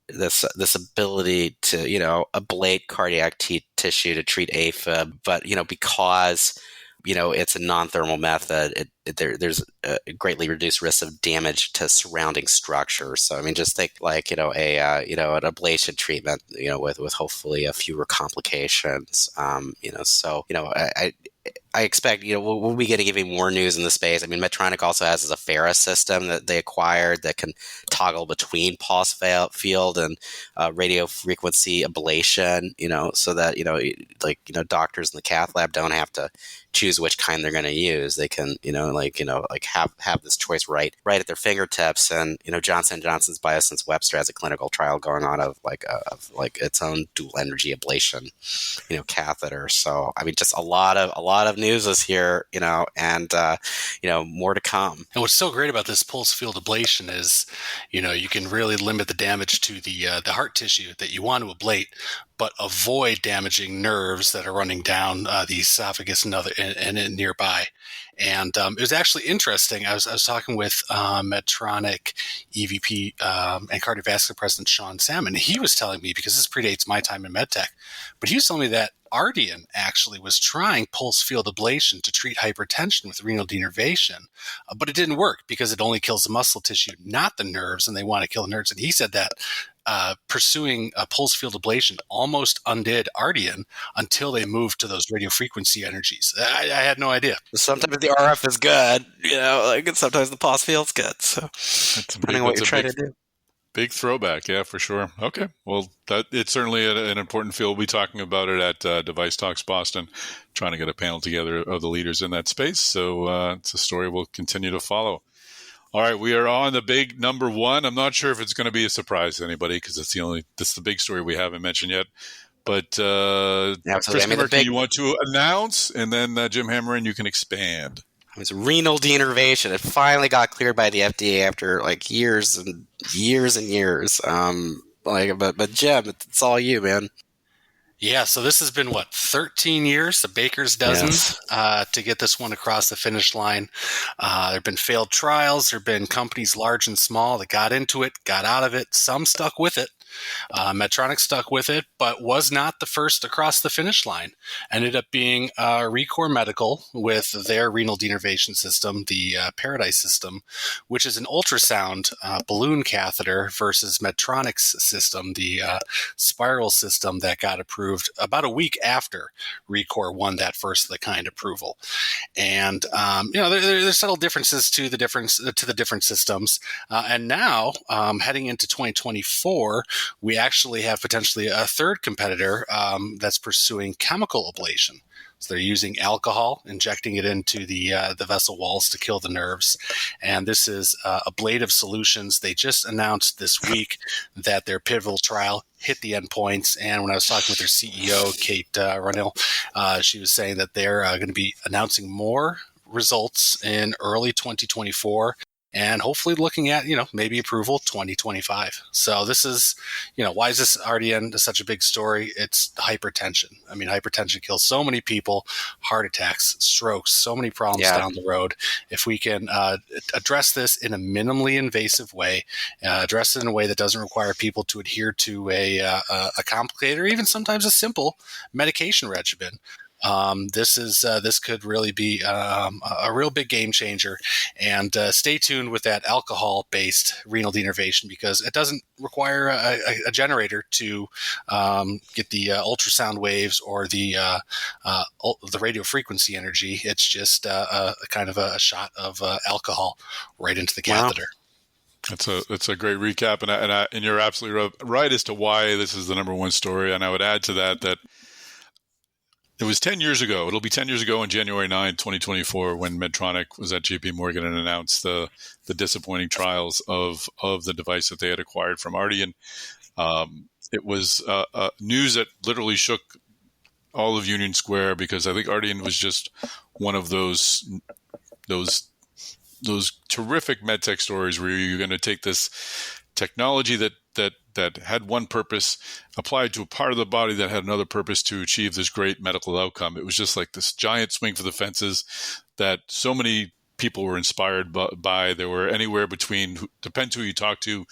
this ability to ablate cardiac tissue to treat AFib, but because it's a non-thermal method, there's a greatly reduced risk of damage to surrounding structures. So, I mean, just think like, an ablation treatment, with hopefully a fewer complications. I expect, we'll be getting even more news in the space. I mean, Medtronic also has a Ferris system that they acquired that can toggle between pulse field and radio frequency ablation, so that, doctors in the cath lab don't have to choose which kind they're going to use. They can, have this choice right at their fingertips. And, Johnson & Johnson's Biosense Webster has a clinical trial going on of its own dual energy ablation, catheter. So, I mean, just a lot of news this year, and more to come. And what's so great about this pulse field ablation is, you can really limit the damage to the heart tissue that you want to ablate, but avoid damaging nerves that are running down the esophagus and nearby. And it was actually interesting. I was talking with Medtronic EVP and cardiovascular president Sean Salmon. He was telling me, because this predates my time in medtech, but he was telling me that Ardian actually was trying pulse field ablation to treat hypertension with renal denervation, but it didn't work because it only kills the muscle tissue, not the nerves, and they want to kill the nerves. And he said that pursuing a pulse field ablation almost undid Ardian until they moved to those radio frequency energies. I had no idea. Sometimes the RF is good, sometimes the pulse field's good. So depending on what you're trying to do. Big throwback, yeah, for sure. Okay, well, it's certainly an important field. We'll be talking about it at DeviceTalks Boston, trying to get a panel together of the leaders in that space. So it's a story we'll continue to follow. All right, we are on the big number one. I'm not sure if it's going to be a surprise to anybody because that's the big story we haven't mentioned yet. But Chris Kimmer, you want to announce, and then Jim Hammerin, you can expand. It was renal denervation. It finally got cleared by the FDA after years and years and years. But Jim, it's all you, man. Yeah, so this has been 13 years, the baker's dozen, yes. To get this one across the finish line. There have been failed trials. There have been companies large and small that got into it, got out of it. Some stuck with it. Medtronic stuck with it, but was not the first across the finish line. Ended up being Recor Medical with their renal denervation system, the Paradise system, which is an ultrasound balloon catheter versus Medtronic's system, the spiral system that got approved about a week after Recor won that first of the kind approval. And there's subtle differences to the different systems. And now, heading into 2024. We actually have potentially a third competitor that's pursuing chemical ablation. So they're using alcohol, injecting it into the vessel walls to kill the nerves. And this is Ablative Solutions. They just announced this week that their pivotal trial hit the endpoints. And when I was talking with their CEO, Kate Ronell, she was saying that they're going to be announcing more results in early 2024. And hopefully looking at, maybe approval 2025. So this is, why is this Ardian such a big story? It's hypertension. I mean, hypertension kills so many people, heart attacks, strokes, so many problems down the road. If we can address this in a minimally invasive way, address it in a way that doesn't require people to adhere to a complicated or even sometimes a simple medication regimen, this could really be a real big game changer. And stay tuned with that alcohol-based renal denervation because it doesn't require a generator to get the ultrasound waves or the radio frequency energy. It's just a kind of a shot of alcohol right into the catheter. Wow. That's a great recap, and you're absolutely right as to why this is the number one story. And I would add to that it was 10 years ago. It'll be 10 years ago on January 9, 2024, when Medtronic was at JP Morgan and announced the disappointing trials of the device that they had acquired from Ardian. It was news that literally shook all of Union Square because I think Ardian was just one of those terrific medtech stories where you're going to take this technology that had one purpose, applied to a part of the body that had another purpose to achieve this great medical outcome. It was just like this giant swing for the fences that so many people were inspired by. There were anywhere between, depends who you talk to,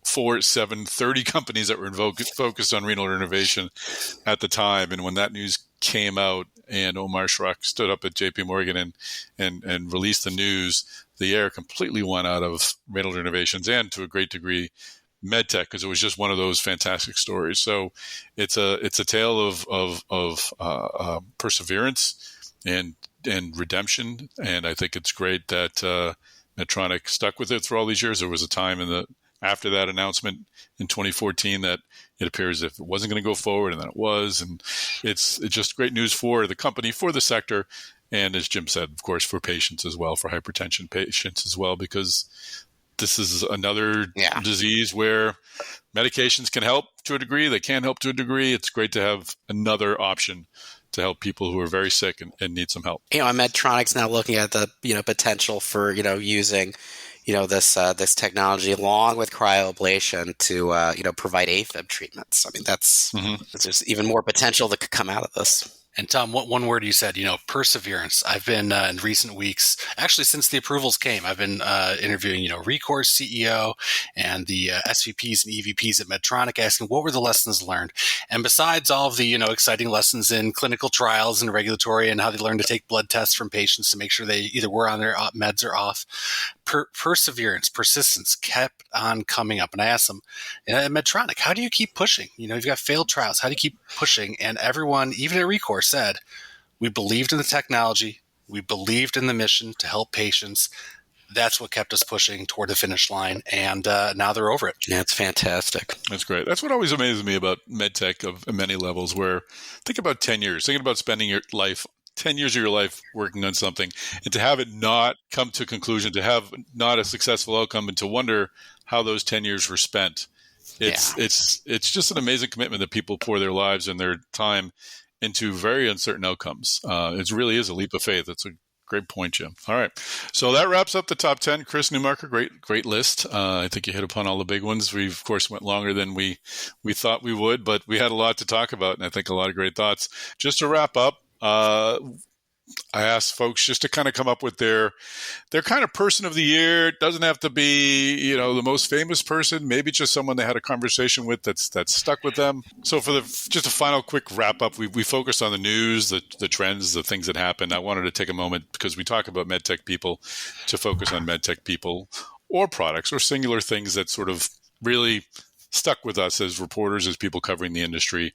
4, 7, 30 companies that were focused on renal innovation at the time. And when that news came out, and Omar Shrak stood up at JP Morgan and released the news, the air completely went out of Renal Innovations and to a great degree MedTech, because it was just one of those fantastic stories. So it's a tale of perseverance and redemption, and I think it's great that Medtronic stuck with it through all these years. There was a time after that announcement in 2014 that it appears as if it wasn't going to go forward, and then it was. And it's just great news for the company, for the sector, and as Jim said, of course, for patients as well, for hypertension patients as well, because this is another disease where medications can help to a degree. They can help to a degree. It's great to have another option to help people who are very sick and need some help. Medtronic's now looking at the potential for using this technology along with cryoablation to provide AFib treatments. I mean, there's even more potential that could come out of this. And Tom, what one word you said, perseverance. I've been in recent weeks, actually since the approvals came, I've been interviewing, Recor's CEO and the SVPs and EVPs at Medtronic, asking what were the lessons learned. And besides all of the, exciting lessons in clinical trials and regulatory and how they learned to take blood tests from patients to make sure they either were on their meds or off, perseverance, persistence kept on coming up. And I asked them, at Medtronic, how do you keep pushing? You've got failed trials. How do you keep pushing? And everyone, even at Recor, said, we believed in the technology. We believed in the mission to help patients. That's what kept us pushing toward the finish line. And now they're over it. Yeah, it's fantastic. That's great. That's what always amazes me about medtech of many levels, where think about 10 years, thinking about spending your life 10 years of your life working on something, and to have it not come to conclusion, to have not a successful outcome, and to wonder how those 10 years were spent. It's just an amazing commitment that people pour their lives and their time into very uncertain outcomes. It really is a leap of faith. It's a great point, Jim. All right. So that wraps up the top 10. Chris Newmarker, great list. I think you hit upon all the big ones. We, of course, went longer than we thought we would, but we had a lot to talk about, and I think a lot of great thoughts. Just to wrap up, I asked folks just to kind of come up with their kind of person of the year. It doesn't have to be, the most famous person, maybe just someone they had a conversation with that's stuck with them. So for just a final quick wrap up, we focused on the news, the trends, the things that happened. I wanted to take a moment, because we talk about medtech people, to focus on medtech people or products or singular things that sort of really stuck with us as reporters, as people covering the industry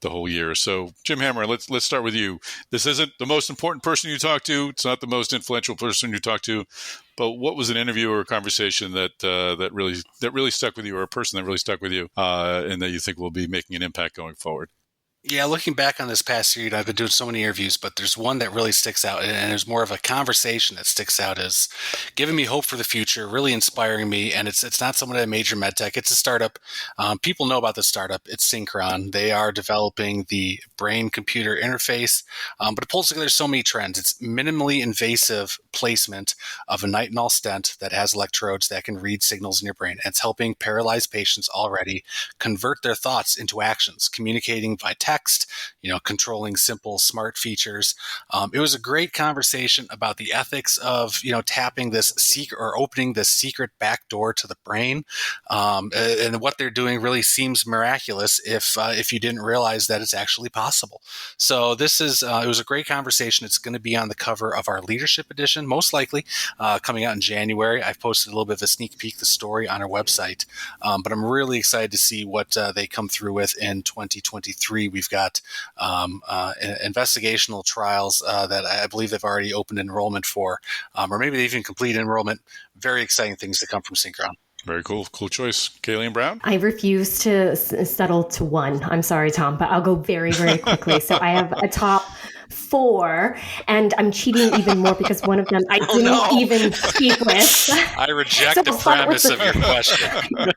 the whole year. So Jim Hammer, let's start with you. This isn't the most important person you talk to. It's not the most influential person you talk to, but what was an interview or a conversation that really stuck with you, or a person that really stuck with you, and that you think will be making an impact going forward? Yeah, looking back on this past year, I've been doing so many interviews, but there's one that really sticks out, and there's more of a conversation that sticks out as giving me hope for the future, really inspiring me. And it's not someone at a major medtech; it's a startup. People know about the startup. It's Synchron. They are developing the brain-computer interface, but it pulls together so many trends. It's minimally invasive placement of a nitinol stent that has electrodes that can read signals in your brain. And it's helping paralyzed patients already convert their thoughts into actions, communicating by text, controlling simple smart features. It was a great conversation about the ethics of, tapping this secret or opening this secret back door to the brain. And what they're doing really seems miraculous if you didn't realize that it's actually possible. So this is, it was a great conversation. It's going to be on the cover of our leadership edition, most likely coming out in January. I've posted a little bit of a sneak peek of the story on our website, but I'm really excited to see what they come through with in 2023. We've got investigational trials that I believe they've already opened enrollment for, or maybe they even complete enrollment. Very exciting things to come from Synchron. Very cool. Cool choice. Kayleen Brown? I refuse to settle to one. I'm sorry, Tom, but I'll go very, very quickly. So I have a top 4, and I'm cheating even more because one of them I didn't even speak with. I reject the premise of your question.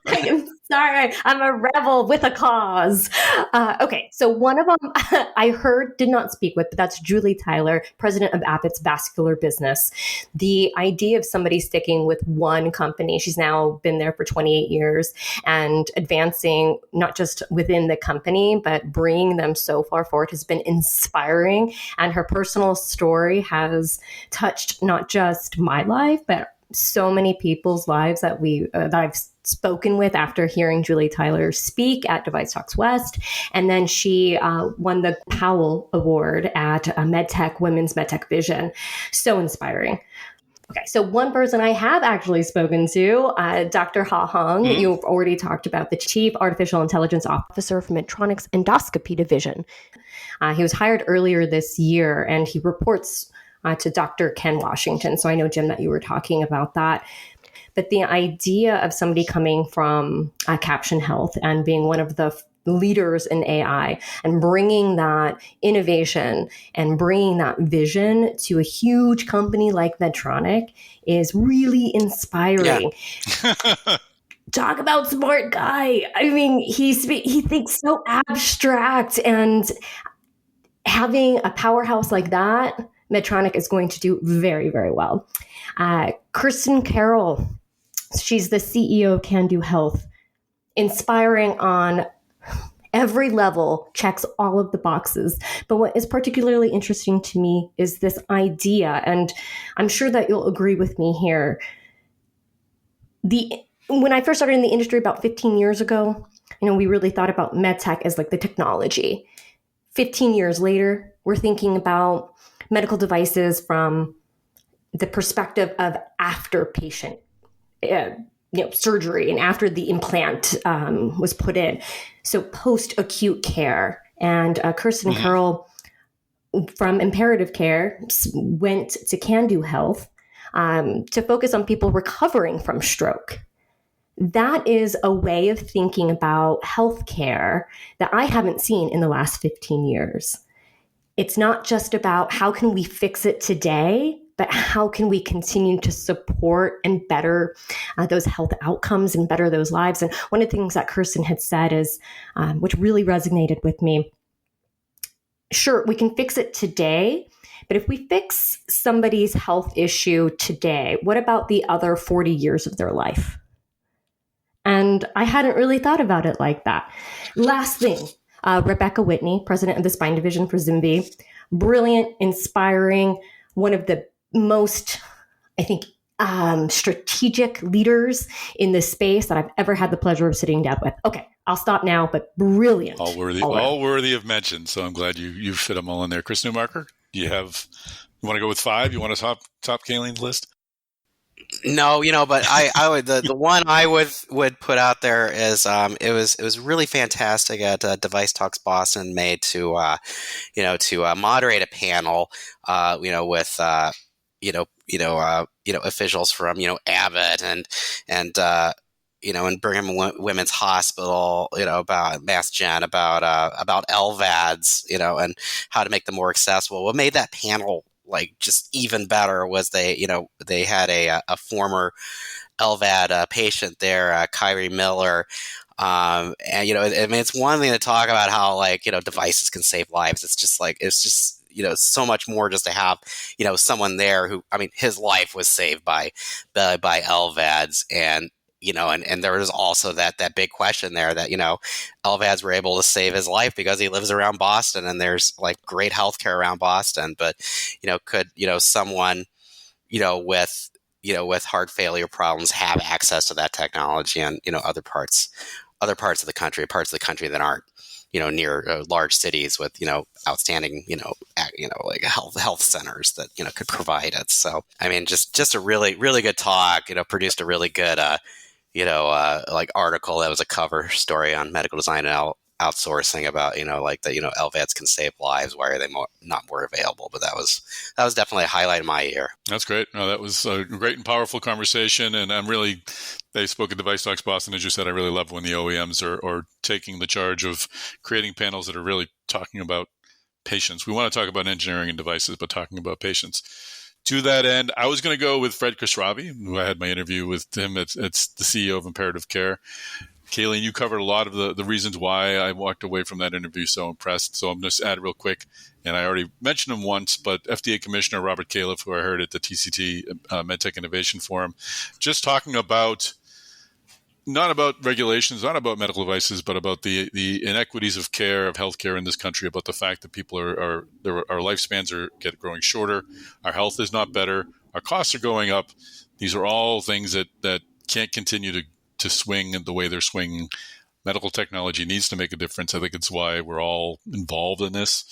I'm sorry. I'm a rebel with a cause. Okay, so one of them I did not speak with, but that's Julie Tyler, president of Abbott's vascular business. The idea of somebody sticking with one company, she's now been there for 28 years, and advancing not just within the company, but bringing them so far forward has been inspiring. And her personal story has touched not just my life, but so many people's lives that I've spoken with after hearing Julie Tyler speak at DeviceTalks West. And then she won the Powell Award at MedTech, Women's MedTech Vision. So inspiring. Okay, so one person I have actually spoken to, Dr. Ha Hong, you've already talked about, the Chief Artificial Intelligence Officer for Medtronic's Endoscopy Division. He was hired earlier this year, and he reports to Dr. Ken Washington. So I know, Jim, that you were talking about that. But the idea of somebody coming from Caption Health and being one of the leaders in AI and bringing that innovation and bringing that vision to a huge company like Medtronic is really inspiring. Yeah. Talk about smart guy. I mean, he thinks so abstract, and having a powerhouse like that, Medtronic is going to do very, very well. Kristen Carroll, she's the CEO of Can Do Health, inspiring on every level, checks all of the boxes. But what is particularly interesting to me is this idea, and I'm sure that you'll agree with me here. When I first started in the industry about 15 years ago, we really thought about medtech as like the technology. 15 years later, we're thinking about medical devices from the perspective of after patient surgery and after the implant was put in. So post-acute care. And Kirsten Carroll from Imperative Care went to Can Do Health to focus on people recovering from stroke. That is a way of thinking about healthcare that I haven't seen in the last 15 years. It's not just about how can we fix it today, but how can we continue to support and better those health outcomes and better those lives? And one of the things that Kirsten had said is, which really resonated with me, sure, we can fix it today, but if we fix somebody's health issue today, what about the other 40 years of their life? And I hadn't really thought about it like that. Last thing, Rebecca Whitney, president of the spine division for ZimVie, brilliant, inspiring, one of the most, I think, strategic leaders in this space that I've ever had the pleasure of sitting down with. Okay, I'll stop now, but brilliant. All worthy of mention. So I'm glad you fit them all in there. Chris Newmarker, you want to go with 5? You want to top Kayleen's list? No, but I would the one I would put out there is it was really fantastic at DeviceTalks Boston made to moderate a panel with officials from Abbott and Brigham Women's Hospital, about MassGen, about LVADs, and how to make them more accessible. What made that panel just even better was they had a former LVAD patient there, Kyrie Miller. And it's one thing to talk about how devices can save lives. It's just so much more just to have someone there who, his life was saved by LVADs, and there was also that big question there that LVADs were able to save his life because he lives around Boston and there's great healthcare around Boston, but could someone with heart failure problems have access to that technology and other parts of the country, that aren't near large cities with outstanding health centers that could provide it. So just a really good talk. Produced a really good article that was a cover story on medical design and outsourcing about LVADs can save lives. Why are they not more available? But that was definitely a highlight of my year. That's great. No, that was a great and powerful conversation, and they spoke at DeviceTalks Boston. As you said, I really love when the OEMs are taking the charge of creating panels that are really talking about patients. We want to talk about engineering and devices, but talking about patients. To that end, I was going to go with Fred Khosravi, who I had my interview with him. It's the CEO of Imperative Care. Kayleen, you covered a lot of the reasons why I walked away from that interview so impressed. So I'm going to add real quick, and I already mentioned him once, but FDA Commissioner Robert Califf, who I heard at the TCT MedTech Innovation Forum, just talking about not about regulations, not about medical devices, but about the inequities of care, of healthcare in this country, about the fact that people our lifespans are growing shorter, our health is not better, our costs are going up. These are all things that can't continue to swing the way they're swinging. Medical technology needs to make a difference. I think it's why we're all involved in this.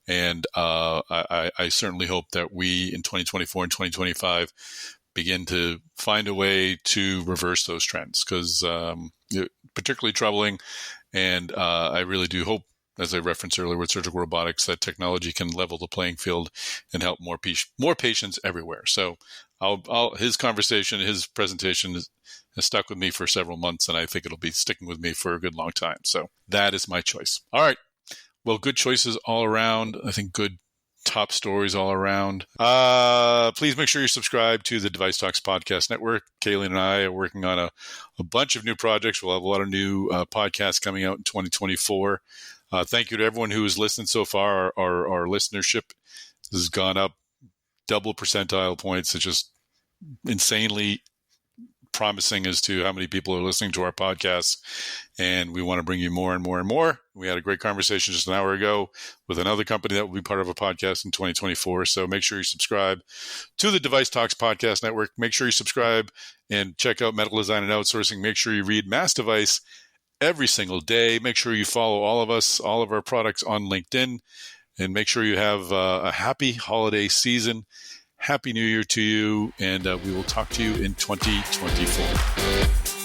And I certainly hope that we in 2024 and 2025 begin to find a way to reverse those trends, because particularly troubling. And I really do hope, as I referenced earlier with surgical robotics, that technology can level the playing field and help more patients everywhere. So his presentation has stuck with me for several months, and I think it'll be sticking with me for a good long time. So that is my choice. All right. Well, good choices all around. I think good top stories all around. Please make sure you subscribe to the DeviceTalks Podcast Network. Kayleen and I are working on a bunch of new projects. We'll have a lot of new podcasts coming out in 2024. Thank you to everyone who has listened so far. Our listenership has gone up double percentile points. It's just insanely promising as to how many people are listening to our podcasts, and we want to bring you more and more and more. We had a great conversation just an hour ago with another company that will be part of a podcast in 2024. So make sure you subscribe to the DeviceTalks Podcast Network. Make sure you subscribe and check out Medical Design and Outsourcing. Make sure you read MassDevice every single day. Make sure you follow all of us, all of our products on LinkedIn, and make sure you have a happy holiday season. Happy New Year to you, and we will talk to you in 2024.